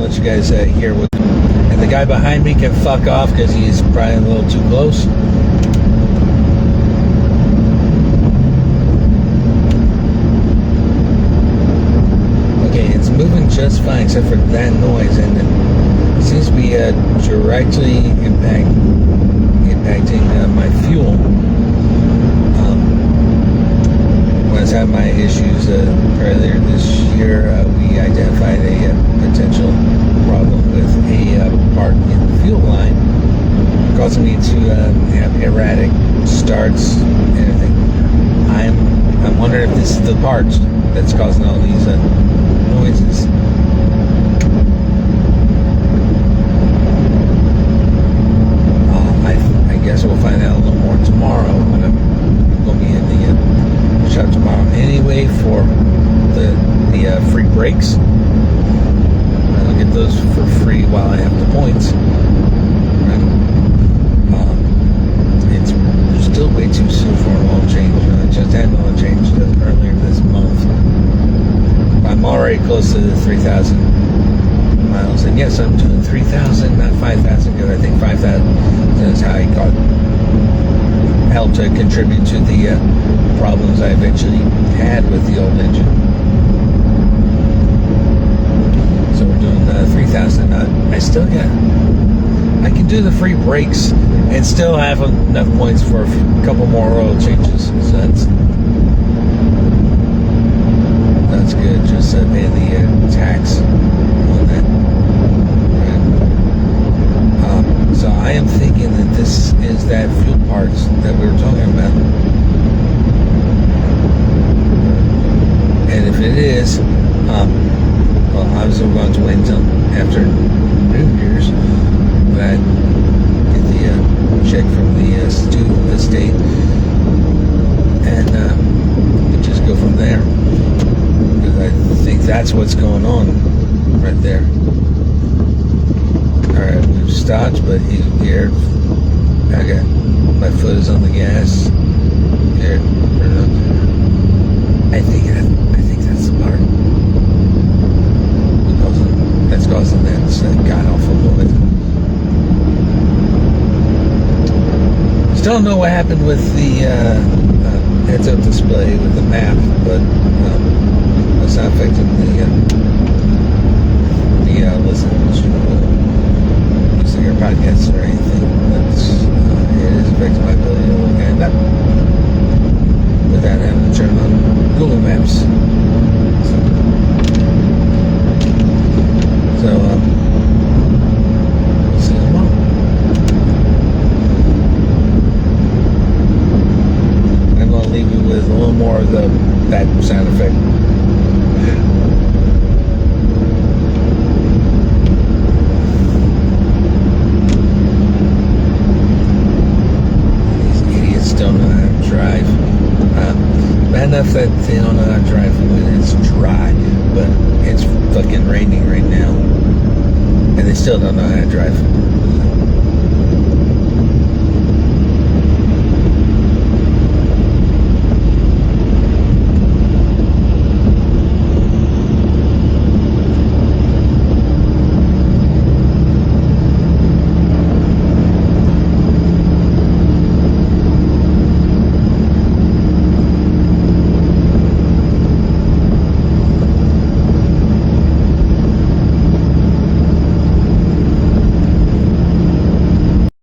let you guys hear what. And the guy behind me can fuck off because he's probably a little too close. Okay, it's moving just fine except for that noise, and it seems to be directly impacting my fuel. When I was having my issues earlier this year, we identified a potential problem with a part in the fuel line, causing me to have erratic starts and everything. I'm wondering if this is the part that's causing all these noises. I guess we'll find out a little more tomorrow when I'm going to be in the shop tomorrow anyway for the free breaks. I'll get those for free while I have the points. It's still way too soon for an oil change. I just had an oil change earlier this month. I'm already close to the 3,000 miles, and yes, I'm doing 3,000, not 5,000, because I think 5,000 is how I helped to contribute to the problems I eventually had with the old engine. So we're doing 3,000. I still I can do the free brakes and still have enough points for a couple more oil changes. So that's good. Just pay the tax on that. Right. So I am thinking that this is that fuel parts that we were talking about. And if it is, well, obviously we're going to wait until after New Year's when I get the check from the Stu estate, and we just go from there. Because I think that's what's going on right there. Alright, we've stopped, but here, okay, my foot is on the gas. Here, I think that's the part that's causing that god-awful noise. Still don't know what happened with the heads-up display with the map, but it's not affecting the listening to your podcasts or anything. But it is affecting my ability to look at that without having to turn on Google Maps. So we'll see you tomorrow. I'm going to leave you with a little more of that sound effect. These idiots don't know how to drive. Bad enough that they don't know how to drive when it's dry, but it's fucking raining right now, and they still don't know how to drive.